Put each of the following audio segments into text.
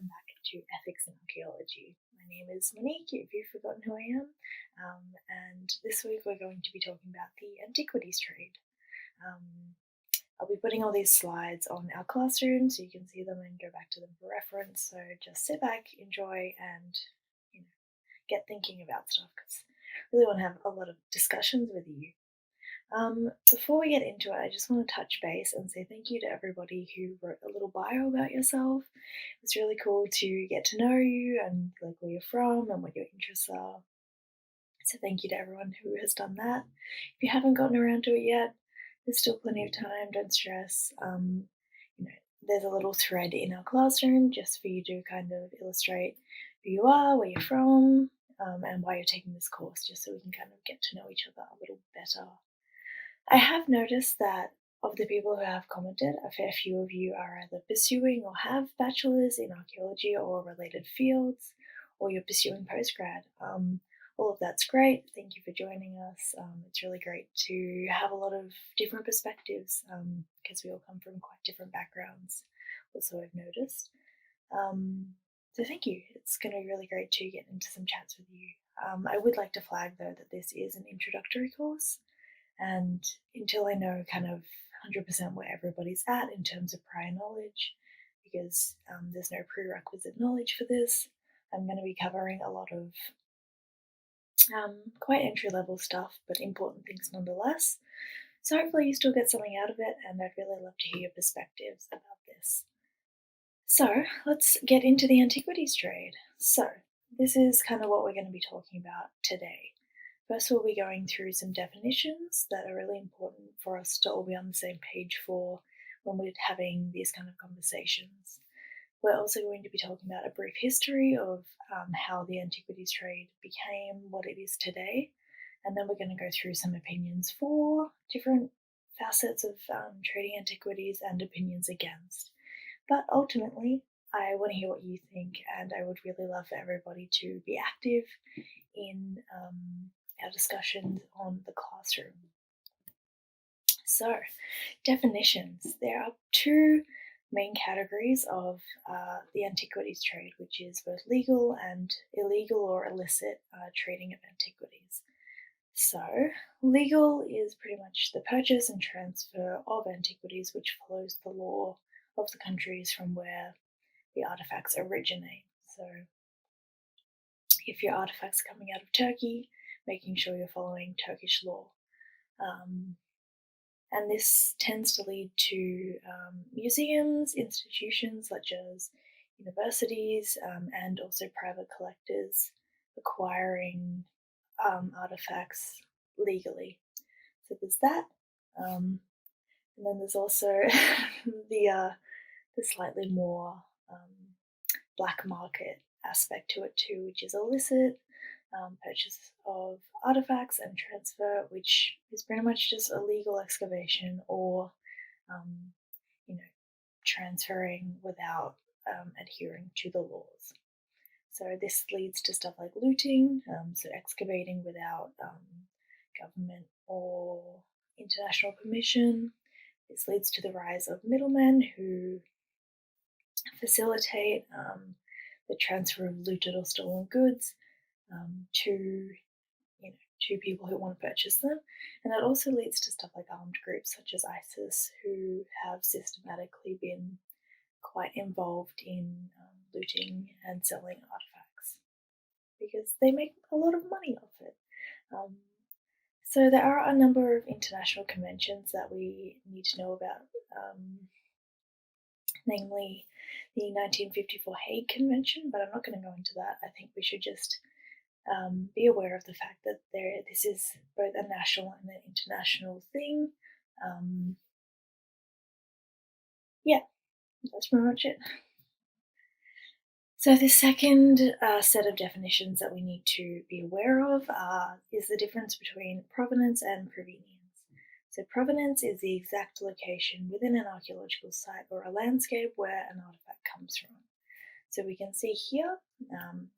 welcome back to Ethics in Archaeology. My name is Monique, if you've forgotten who I am, and this week we're going to be talking about the Antiquities trade. I'll be putting all these slides on our classroom so you can see them and go back to them for reference, so just sit back, enjoy, and get thinking about stuff, because I really want to have a lot of discussions with you. Before we get into it, I just want to touch base and say thank you to everybody who wrote a little bio about yourself. It's really cool to get to know you and like where you're from and what your interests are. So thank you to everyone who has done that. If you haven't gotten around to it yet, there's still plenty of time, don't stress. There's a little thread in our classroom just for you to kind of illustrate who you are, where you're from, and why you're taking this course, just so we can kind of get to know each other a little better. I have noticed that of the people who have commented, a fair few of you are either pursuing or have bachelors in archaeology or related fields, or you're pursuing postgrad. All of that's great. Thank you for joining us. It's really great to have a lot of different perspectives because we all come from quite different backgrounds, also I've noticed. So thank you. It's going to be really great to get into some chats with you. I would like to flag though that this is an introductory course, and until I know kind of 100% where everybody's at in terms of prior knowledge, because there's no prerequisite knowledge for this, I'm going to be covering a lot of quite entry-level stuff, but important things nonetheless. So hopefully you still get something out of it, and I'd really love to hear your perspectives about this. So let's get into the antiquities trade. So this is kind of what we're going to be talking about today. First, we'll be going through some definitions that are really important for us to all be on the same page for when we're having these kind of conversations. We're also going to be talking about a brief history of how the antiquities trade became what it is today, and then we're going to go through some opinions for different facets of trading antiquities and opinions against. But ultimately, I want to hear what you think, and I would really love for everybody to be active in our discussions on the classroom. So, definitions. There are two main categories of the antiquities trade, which is both legal and illegal or illicit trading of antiquities. So, legal is pretty much the purchase and transfer of antiquities which follows the law of the countries from where the artifacts originate. So, if your artifacts are coming out of Turkey, making sure you're following Turkish law. And this tends to lead to museums, institutions such as universities, and also private collectors acquiring artifacts legally. So there's that. And then there's also the slightly more black market aspect to it too, which is illicit purchase of artifacts and transfer, which is pretty much just illegal excavation or transferring without adhering to the laws. So this leads to stuff like looting, so excavating without government or international permission. This leads to the rise of middlemen who facilitate the transfer of looted or stolen goods to people who want to purchase them. And that also leads to stuff like armed groups such as ISIS, who have systematically been quite involved in looting and selling artifacts because they make a lot of money off it. So there are a number of international conventions that we need to know about, namely the 1954 Hague Convention, but I'm not going to go into that. I think we should just be aware of the fact that this is both a national and an international thing. Yeah, that's pretty much it. So the second set of definitions that we need to be aware of is the difference between provenance and provenience. So provenance is the exact location within an archaeological site or a landscape where an artifact comes from. So we can see here,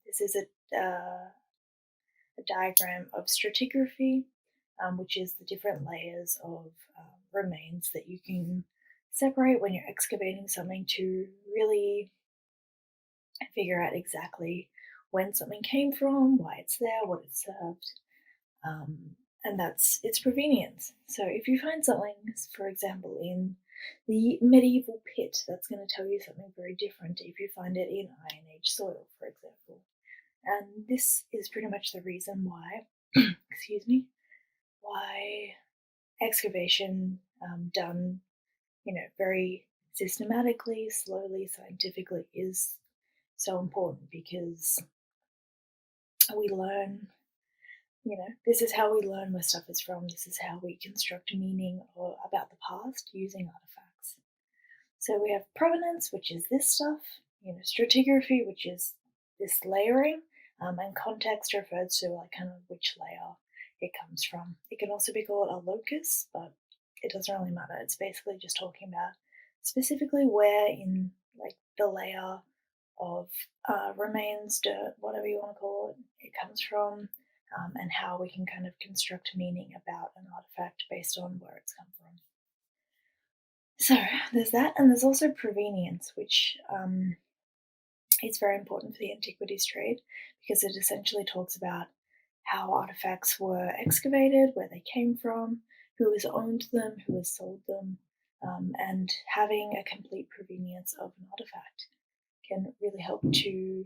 this is a diagram of stratigraphy, which is the different layers of remains that you can separate when you're excavating something to really figure out exactly when something came from, why it's there, what it served, and that's its provenience. So if you find something, for example, in the medieval pit, that's going to tell you something very different if you find it in Iron Age soil, for example. And this is pretty much the reason why, excuse me, why excavation done, very systematically, slowly, scientifically is so important, because we learn, this is how we learn where stuff is from. This is how we construct meaning about the past using artifacts. So we have provenance, which is this stuff, stratigraphy, which is this layering, and context refers to like kind of which layer it comes from. It can also be called a locus, but it doesn't really matter. It's basically just talking about specifically where in like the layer of remains, dirt, whatever you want to call it, it comes from, and how we can kind of construct meaning about an artifact based on where it's come from. So there's that, and there's also provenience, which is very important for the antiquities trade, because it essentially talks about how artifacts were excavated, where they came from, who has owned them, who has sold them, and having a complete provenience of an artifact can really help to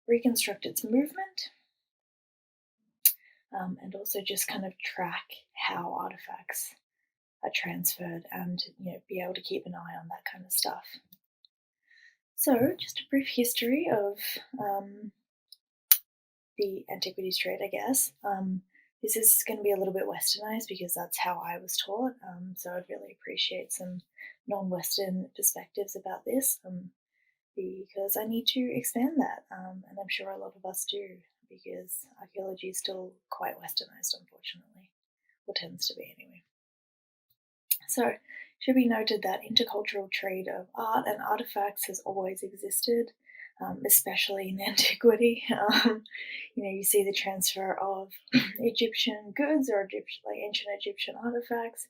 reconstruct its movement, and also just kind of track how artifacts are transferred, and be able to keep an eye on that kind of stuff. So just a brief history of the antiquities trade, I guess. This is going to be a little bit westernized because that's how I was taught, so I'd really appreciate some non-Western perspectives about this, because I need to expand that, and I'm sure a lot of us do, because archaeology is still quite westernized, unfortunately, or tends to be anyway. So it should be noted that intercultural trade of art and artifacts has always existed, especially in antiquity. You see the transfer of Egyptian goods or ancient Egyptian artifacts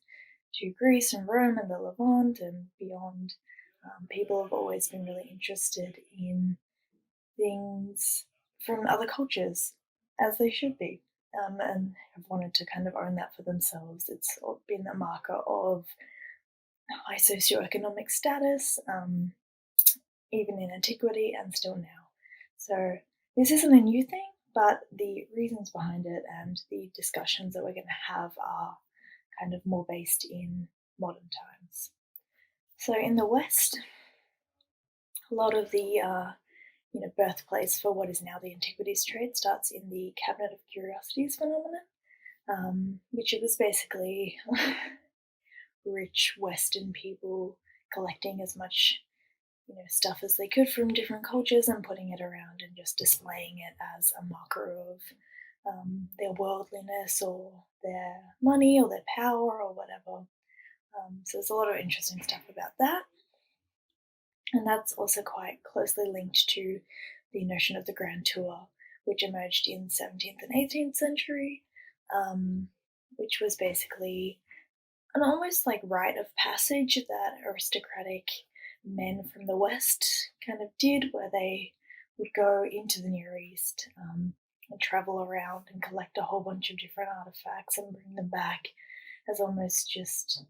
to Greece and Rome and the Levant and beyond. People have always been really interested in things from other cultures, as they should be, and have wanted to kind of own that for themselves. It's been a marker of high socioeconomic status, even in antiquity and still now. So this isn't a new thing, but the reasons behind it and the discussions that we're going to have are kind of more based in modern times. So in the West, a lot of the birthplace for what is now the antiquities trade starts in the Cabinet of Curiosities phenomenon, which it was basically rich Western people collecting as much stuff as they could from different cultures and putting it around and just displaying it as a marker of their worldliness or their money or their power or whatever. So there's a lot of interesting stuff about that. And that's also quite closely linked to the notion of the Grand Tour, which emerged in the 17th and 18th century, which was basically an almost like rite of passage that aristocratic men from the West kind of did, where they would go into the Near East and travel around and collect a whole bunch of different artifacts and bring them back as almost just,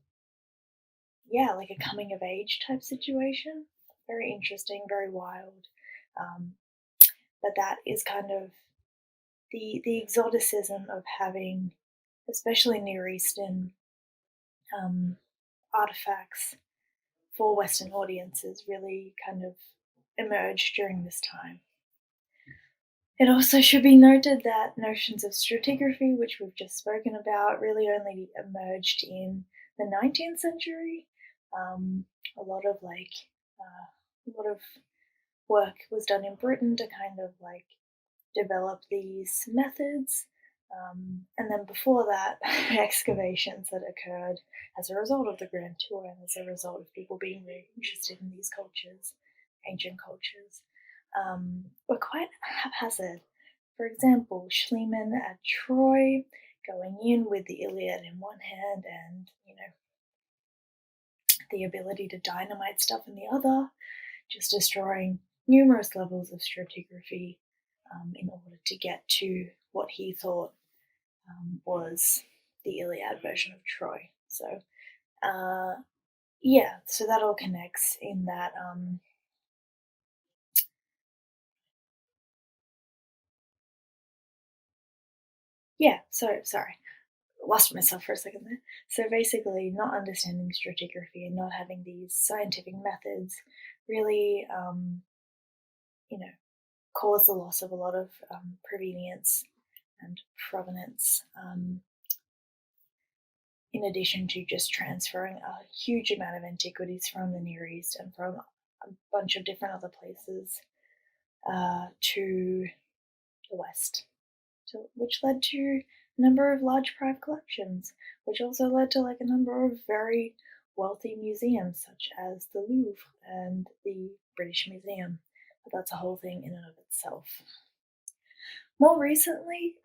like a coming of age type situation. Very interesting, very wild. But that is kind of the exoticism of having, especially Near Eastern artifacts for Western audiences, really kind of emerged during this time. It also should be noted that notions of stratigraphy, which we've just spoken about, really only emerged in the 19th century. A lot of work was done in Britain to kind of develop these methods. And then before that, excavations that occurred as a result of the Grand Tour and as a result of people being very interested in these cultures, ancient cultures, were quite haphazard. For example, Schliemann at Troy going in with the Iliad in one hand and, the ability to dynamite stuff in the other, just destroying numerous levels of stratigraphy in order to get to what he thought was the Iliad version of Troy. So, yeah, so that all connects in that. Yeah, so sorry, lost myself for a second there. So basically, not understanding stratigraphy and not having these scientific methods really, you know, caused the loss of a lot of provenience and provenance, in addition to just transferring a huge amount of antiquities from the Near East and from a bunch of different other places to the West, which led to a number of large private collections, which also led to like a number of very wealthy museums, such as the Louvre and the British Museum. But that's a whole thing in and of itself. More recently,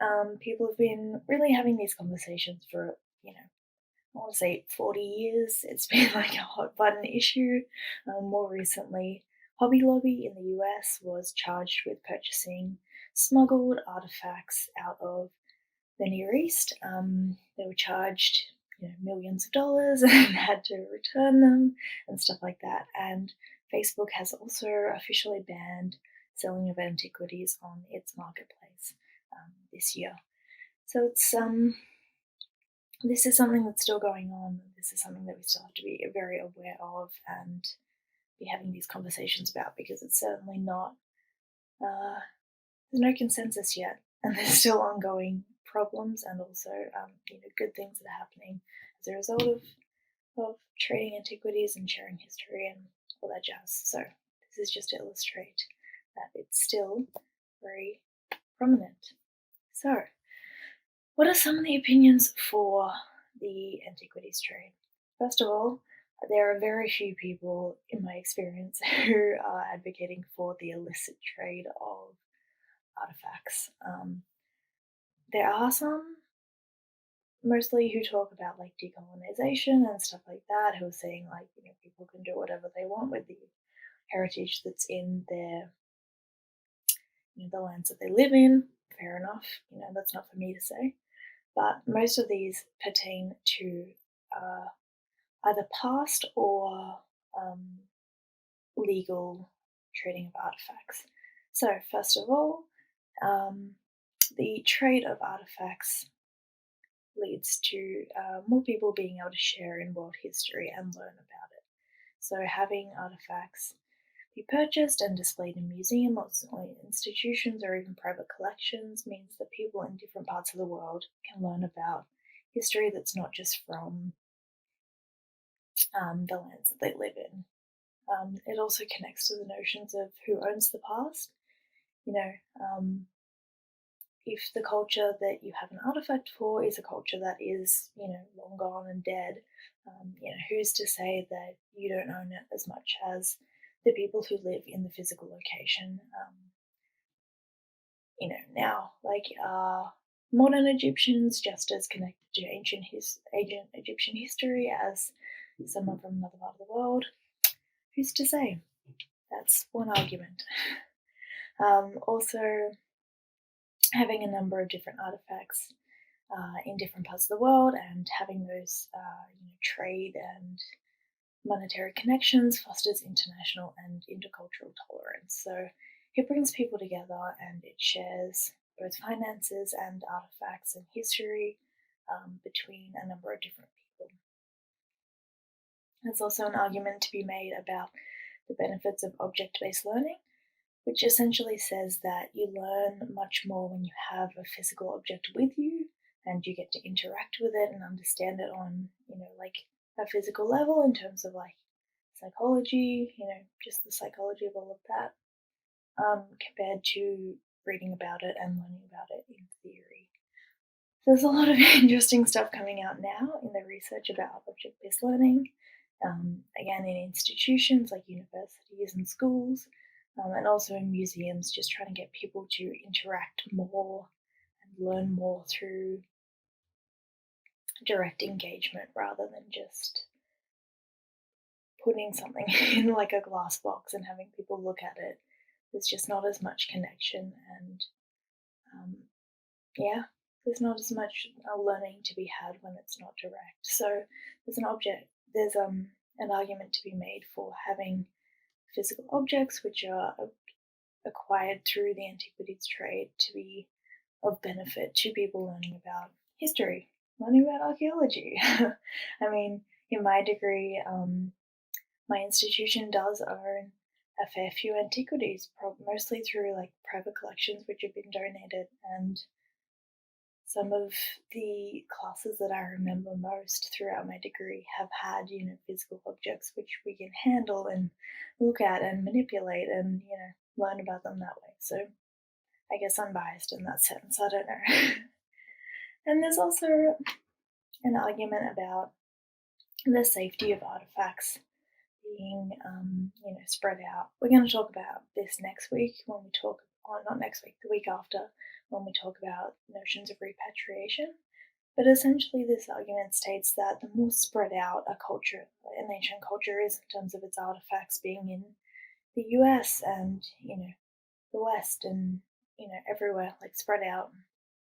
people have been really having these conversations for, I want to say 40 years. It's been like a hot button issue. More recently, Hobby Lobby in the US was charged with purchasing smuggled artifacts out of the Near East. They were charged, millions of dollars and had to return them and stuff like that. And Facebook has also officially banned selling of antiquities on its marketplace this year. So this is something that's still going on. This is something that we still have to be very aware of and be having these conversations about, because it's certainly not, there's no consensus yet, and there's still ongoing problems and also good things that are happening as a result of trading antiquities and sharing history and all that jazz. So this is just to illustrate that it's still very prominent. So what are some of the opinions for the antiquities trade? First of all, there are very few people, in my experience, who are advocating for the illicit trade of artifacts. There are some, mostly who talk about like decolonization and stuff like that, who are saying like, people can do whatever they want with the heritage that's in their, the lands that they live in. Fair enough, that's not for me to say. But most of these pertain to either past or legal trading of artifacts. So, first of all, the trade of artifacts leads to more people being able to share in world history and learn about it. So, having artifacts be purchased and displayed in museums or institutions or even private collections means that people in different parts of the world can learn about history that's not just from the lands that they live in. It also connects to the notions of who owns the past. If the culture that you have an artifact for is a culture that is, long gone and dead, who's to say that you don't own it as much as the people who live in the physical location? Now, like, modern Egyptians just as connected to ancient Egyptian history as someone from another part of the world? Who's to say? That's one argument. Also, having a number of different artifacts in different parts of the world and having those trade and monetary connections fosters international and intercultural tolerance. So it brings people together and it shares both finances and artifacts and history between a number of different people. There's also an argument to be made about the benefits of object-based learning, which essentially says that you learn much more when you have a physical object with you and you get to interact with it and understand it on, like a physical level in terms of like psychology, just the psychology of all of that, compared to reading about it and learning about it in theory. There's a lot of interesting stuff coming out now in the research about object-based learning, again in institutions like universities and schools, and also in museums, just trying to get people to interact more and learn more through direct engagement rather than just putting something in like a glass box and having people look at it there's just not as much connection, and yeah, there's not as much learning to be had when it's not direct. So there's an argument to be made for having physical objects which are acquired through the antiquities trade to be of benefit to people learning about history, learning about archaeology. I mean, in my degree, my institution does own a fair few antiquities, mostly through like private collections which have been donated, and some of the classes that I remember most throughout my degree have had, physical objects which we can handle and look at and manipulate and, learn about them that way. So I guess I'm biased in that sense. I don't know. And there's also an argument about the safety of artifacts being, spread out. We're going to talk about this next week when we talk, or not next week, the week after, when we talk about notions of repatriation. But essentially, this argument states that the more spread out an ancient culture is in terms of its artifacts being in the US and, the West and, everywhere, like spread out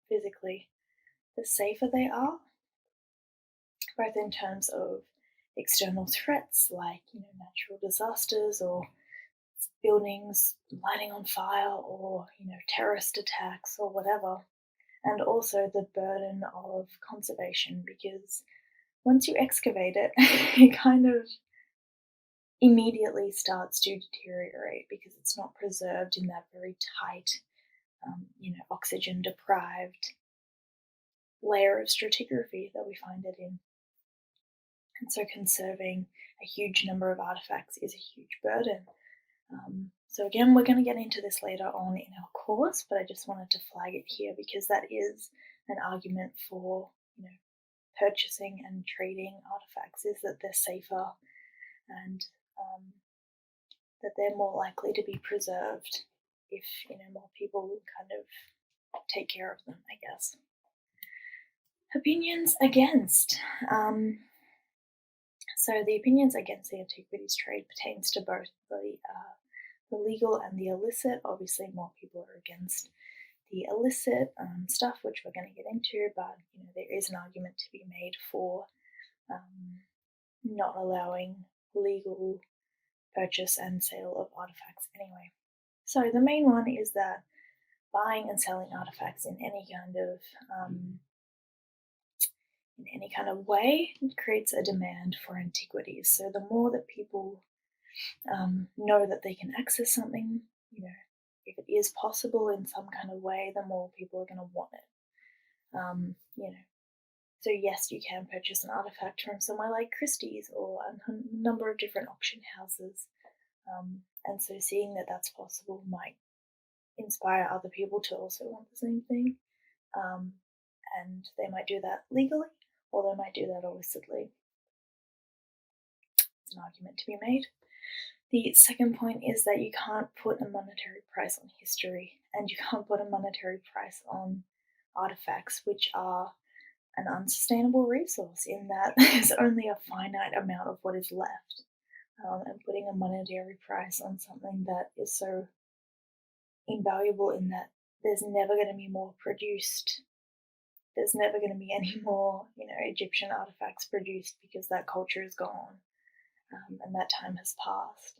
physically, the safer they are, both in terms of external threats like, natural disasters or buildings lighting on fire or, terrorist attacks or whatever, and also the burden of conservation, because once you excavate it, it kind of immediately starts to deteriorate because it's not preserved in that very tight, oxygen deprived layer of stratigraphy that we find it in. And so conserving a huge number of artifacts is a huge burden. So again, we're going to get into this later on in our course, but I just wanted to flag it here because that is an argument for, purchasing and trading artifacts, is that they're safer and that they're more likely to be preserved if, more people kind of take care of them, I guess. Opinions against. So the opinions against the antiquities trade pertains to both the legal and the illicit. Obviously, more people are against the illicit stuff, which we're going to get into, but there is an argument to be made for not allowing legal purchase and sale of artifacts anyway. So the main one is that buying and selling artifacts in any kind of way creates a demand for antiquities. So the more that people know that they can access something, if it is possible in some kind of way, the more people are going to want it. So yes, you can purchase an artifact from somewhere like Christie's or a number of different auction houses. And so seeing that that's possible might inspire other people to also want the same thing. And they might do that legally, or they might do that illicitly. It's an argument to be made. The second point is that you can't put a monetary price on history, and you can't put a monetary price on artifacts, which are an unsustainable resource in that there's only a finite amount of what is left. And putting a monetary price on something that is so invaluable in that there's never going to be more produced. There's never going to be any more, Egyptian artifacts produced because that culture is gone and that time has passed.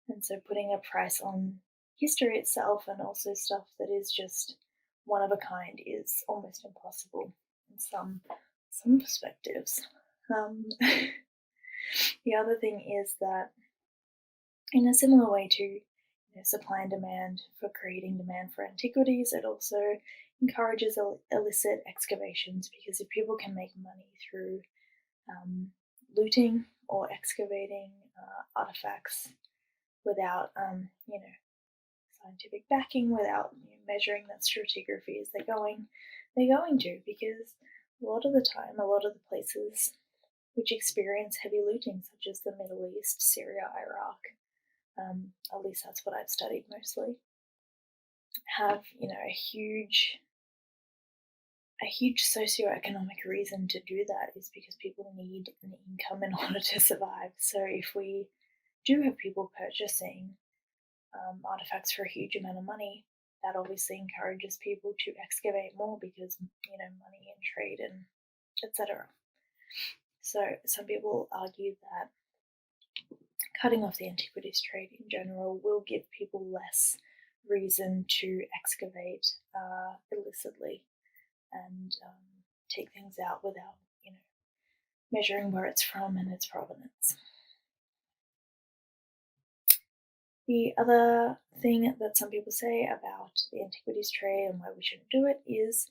And so putting a price on history itself and also stuff that is just one of a kind is almost impossible in some perspectives. The other thing is that in a similar way to supply and demand for creating demand for antiquities, it also encourages illicit excavations, because if people can make money through looting or excavating artifacts without scientific backing, without measuring that stratigraphy as they're going to, because a lot of the time, a lot of the places which experience heavy looting, such as the Middle East, Syria, Iraq, at least that's what I've studied mostly, have a huge socioeconomic reason to do that, is because people need an income in order to survive. So if we do have people purchasing artifacts for a huge amount of money, that obviously encourages people to excavate more because, money and trade and etc. So some people argue that cutting off the antiquities trade in general will give people less reason to excavate illicitly and take things out without, measuring where it's from and its provenance. The other thing that some people say about the antiquities trade and why we shouldn't do it is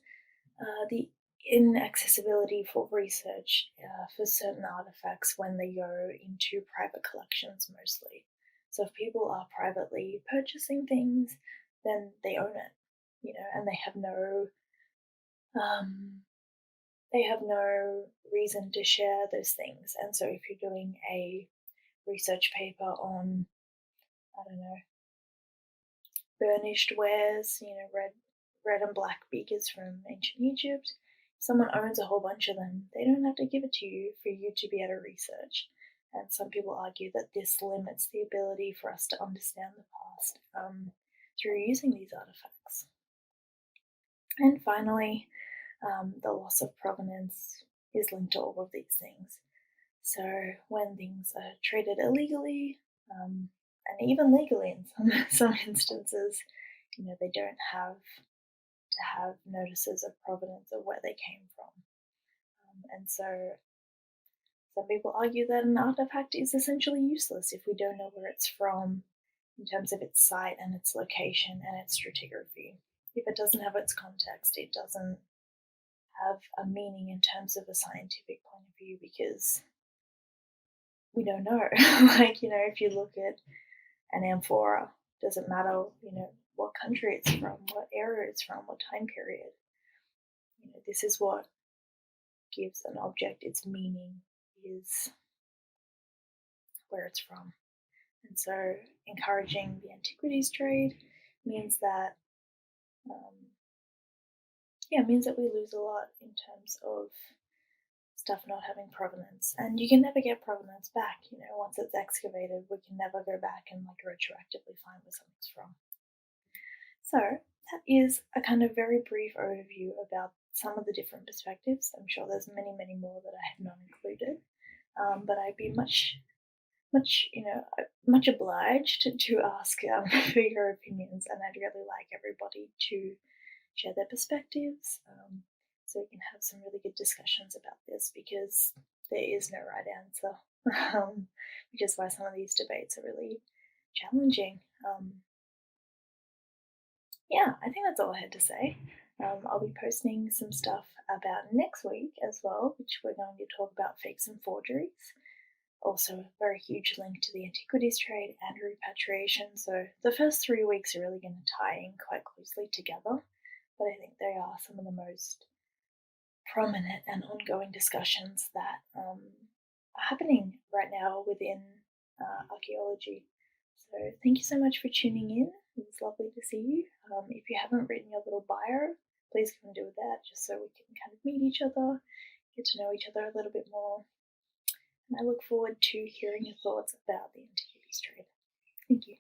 the inaccessibility for research for certain artifacts when they go into private collections mostly. So if people are privately purchasing things, then they own it, and they have no reason to share those things. And so if you're doing a research paper on, I don't know, burnished wares, red and black beakers from ancient Egypt, if someone owns a whole bunch of them, they don't have to give it to you for you to be able to research. And some people argue that this limits the ability for us to understand the past through using these artifacts. And finally, the loss of provenance is linked to all of these things. So when things are traded illegally, and even legally in some instances, they don't have to have notices of provenance of where they came from. And so some people argue that an artifact is essentially useless if we don't know where it's from in terms of its site and its location and its stratigraphy. If it doesn't have its context, it doesn't have a meaning in terms of a scientific point of view because we don't know. If you look at an amphora, doesn't matter, what country it's from, what area it's from, what time period. This is what gives an object its meaning, is where it's from. And so encouraging the antiquities trade means that we lose a lot in terms of stuff not having provenance. And you can never get provenance back, once it's excavated, we can never go back and retroactively find where something's from. So that is a kind of very brief overview about some of the different perspectives. I'm sure there's many, many more that I have not included, but I'd be much obliged to ask for your opinions, and I'd really like everybody to share their perspectives so we can have some really good discussions about this, because there is no right answer, which is why some of these debates are really challenging. I think that's all I had to say. I'll be posting some stuff about next week as well, which we're going to talk about fakes and forgeries. Also, a very huge link to the antiquities trade and repatriation. So the first 3 weeks are really going to tie in quite closely together, but I think they are some of the most prominent and ongoing discussions that are happening right now within archaeology. So thank you so much for tuning in. It was lovely to see you. If you haven't written your little bio, please come and do that, just so we can kind of meet each other, get to know each other a little bit more. And I look forward to hearing your thoughts about the antiquities trade. Thank you.